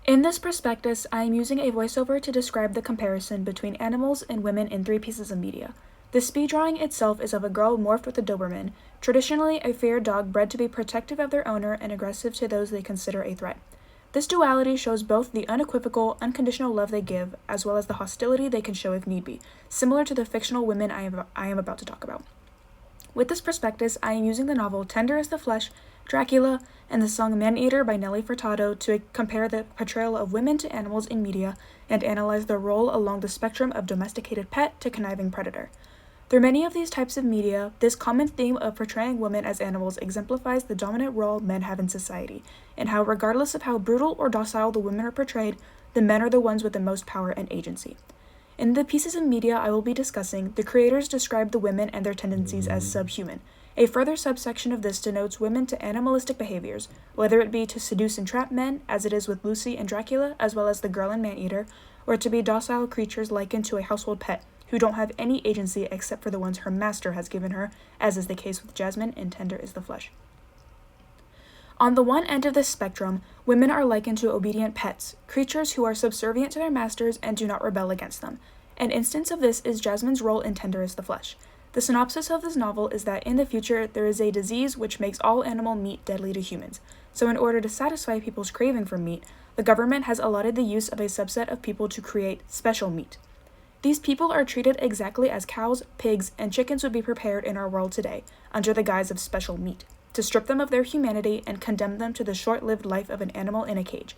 In this prospectus, I am using a voiceover to describe the comparison between animals and women in 3 pieces of media. The speed drawing itself is of a girl morphed with a Doberman, traditionally a fair dog bred to be protective of their owner and aggressive to those they consider a threat. This duality shows both the unequivocal, unconditional love they give, as well as the hostility they can show if need be, similar to the fictional women I am about to talk about. With this prospectus, I am using the novel Tender as the Flesh, Dracula, and the song Man-Eater by Nelly Furtado to compare the portrayal of women to animals in media and analyze their role along the spectrum of domesticated pet to conniving predator. Through many of these types of media, this common theme of portraying women as animals exemplifies the dominant role men have in society, and how, regardless of how brutal or docile the women are portrayed, the men are the ones with the most power and agency. In the pieces of media I will be discussing, the creators describe the women and their tendencies as subhuman. A further subsection of this denotes women to animalistic behaviors, whether it be to seduce and trap men, as it is with Lucy and Dracula, as well as the girl in Man-Eater, or to be docile creatures likened to a household pet, who don't have any agency except for the ones her master has given her, as is the case with Jasmine in Tender is the Flesh. On the one end of this spectrum, women are likened to obedient pets, creatures who are subservient to their masters and do not rebel against them. An instance of this is Jasmine's role in Tender is the Flesh. The synopsis of this novel is that in the future there is a disease which makes all animal meat deadly to humans, so in order to satisfy people's craving for meat, the government has allotted the use of a subset of people to create special meat. These people are treated exactly as cows, pigs, and chickens would be prepared in our world today, under the guise of special meat, to strip them of their humanity and condemn them to the short-lived life of an animal in a cage.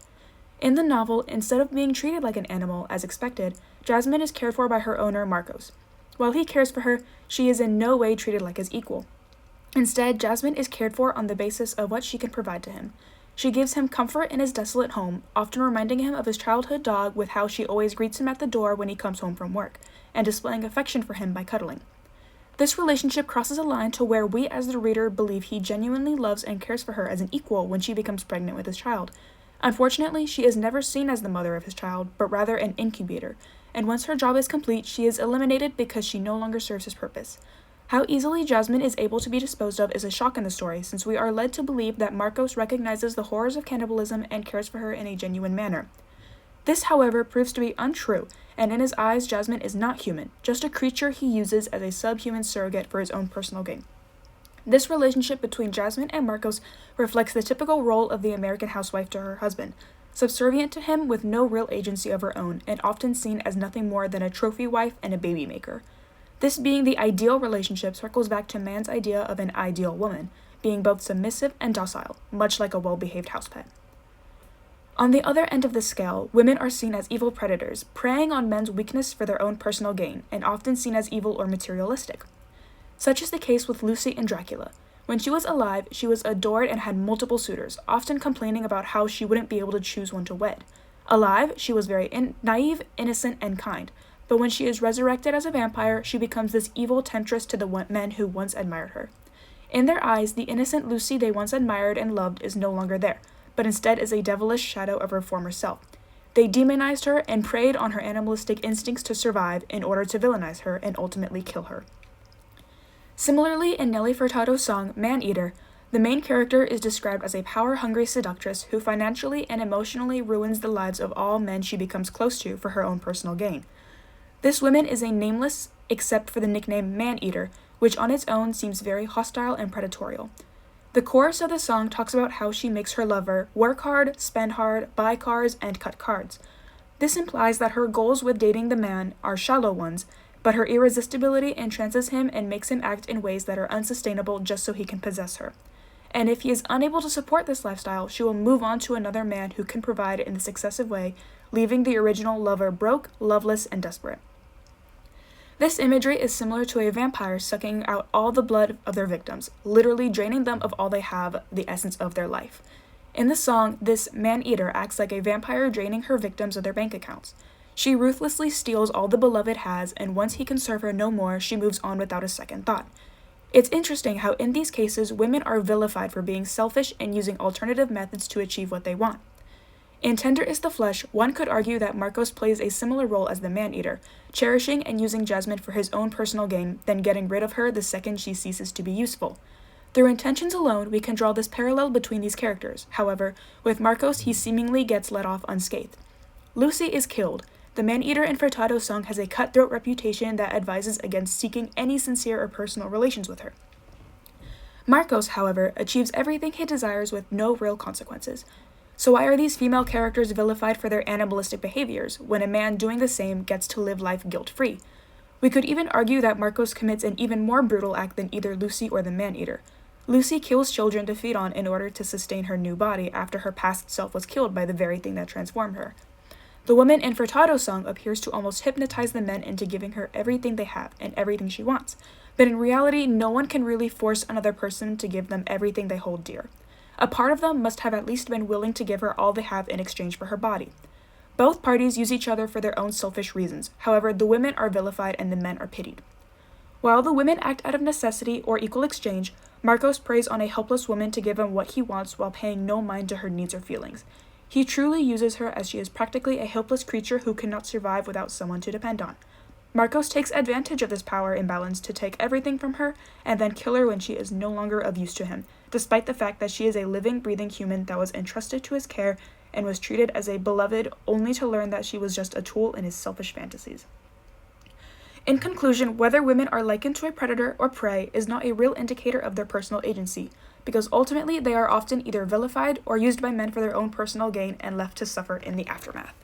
In the novel, instead of being treated like an animal, as expected, Jasmine is cared for by her owner, Marcos. While he cares for her, she is in no way treated like his equal. Instead, Jasmine is cared for on the basis of what she can provide to him. She gives him comfort in his desolate home, often reminding him of his childhood dog with how she always greets him at the door when he comes home from work, and displaying affection for him by cuddling. This relationship crosses a line to where we as the reader believe he genuinely loves and cares for her as an equal when she becomes pregnant with his child. Unfortunately, she is never seen as the mother of his child, but rather an incubator, and once her job is complete, she is eliminated because she no longer serves his purpose. How easily Jasmine is able to be disposed of is a shock in the story, since we are led to believe that Marcos recognizes the horrors of cannibalism and cares for her in a genuine manner. This, however, proves to be untrue, and in his eyes, Jasmine is not human, just a creature he uses as a subhuman surrogate for his own personal gain. This relationship between Jasmine and Marcos reflects the typical role of the American housewife to her husband, subservient to him with no real agency of her own, and often seen as nothing more than a trophy wife and a baby maker. This being the ideal relationship circles back to man's idea of an ideal woman, being both submissive and docile, much like a well-behaved house pet. On the other end of the scale, women are seen as evil predators, preying on men's weakness for their own personal gain, and often seen as evil or materialistic. Such is the case with Lucy in Dracula. When she was alive, she was adored and had multiple suitors, often complaining about how she wouldn't be able to choose one to wed. Alive, she was very naive, innocent, and kind, but when she is resurrected as a vampire, she becomes this evil temptress to the men who once admired her. In their eyes, the innocent Lucy they once admired and loved is no longer there, but instead is a devilish shadow of her former self. They demonized her and preyed on her animalistic instincts to survive in order to villainize her and ultimately kill her. Similarly, in Nelly Furtado's song Man-Eater, the main character is described as a power-hungry seductress who financially and emotionally ruins the lives of all men she becomes close to for her own personal gain. This woman is a nameless except for the nickname Man-Eater, which on its own seems very hostile and predatorial. The chorus of the song talks about how she makes her lover work hard, spend hard, buy cars, and cut cards. This implies that her goals with dating the man are shallow ones, but her irresistibility entrances him and makes him act in ways that are unsustainable just so he can possess her. And if he is unable to support this lifestyle, she will move on to another man who can provide in this excessive way, leaving the original lover broke, loveless, and desperate. This imagery is similar to a vampire sucking out all the blood of their victims, literally draining them of all they have, the essence of their life. In the song, this man-eater acts like a vampire draining her victims of their bank accounts. She ruthlessly steals all the beloved has, and once he can serve her no more, she moves on without a second thought. It's interesting how in these cases, women are vilified for being selfish and using alternative methods to achieve what they want. In Tender is the Flesh, one could argue that Marcos plays a similar role as the man-eater, cherishing and using Jasmine for his own personal gain, then getting rid of her the second she ceases to be useful. Through intentions alone, we can draw this parallel between these characters. However, with Marcos, he seemingly gets let off unscathed. Lucy is killed. The man-eater in Furtado's song has a cutthroat reputation that advises against seeking any sincere or personal relations with her. Marcos, however, achieves everything he desires with no real consequences. So why are these female characters vilified for their animalistic behaviors, when a man doing the same gets to live life guilt-free? We could even argue that Marcos commits an even more brutal act than either Lucy or the man-eater. Lucy kills children to feed on in order to sustain her new body after her past self was killed by the very thing that transformed her. The woman in Furtado's song appears to almost hypnotize the men into giving her everything they have and everything she wants, but in reality, no one can really force another person to give them everything they hold dear. A part of them must have at least been willing to give her all they have in exchange for her body. Both parties use each other for their own selfish reasons. However, the women are vilified and the men are pitied. While the women act out of necessity or equal exchange, Marcos preys on a helpless woman to give him what he wants while paying no mind to her needs or feelings. He truly uses her as she is practically a helpless creature who cannot survive without someone to depend on. Marcos takes advantage of this power imbalance to take everything from her and then kill her when she is no longer of use to him, despite the fact that she is a living, breathing human that was entrusted to his care and was treated as a beloved only to learn that she was just a tool in his selfish fantasies. In conclusion, whether women are likened to a predator or prey is not a real indicator of their personal agency, because ultimately they are often either vilified or used by men for their own personal gain and left to suffer in the aftermath.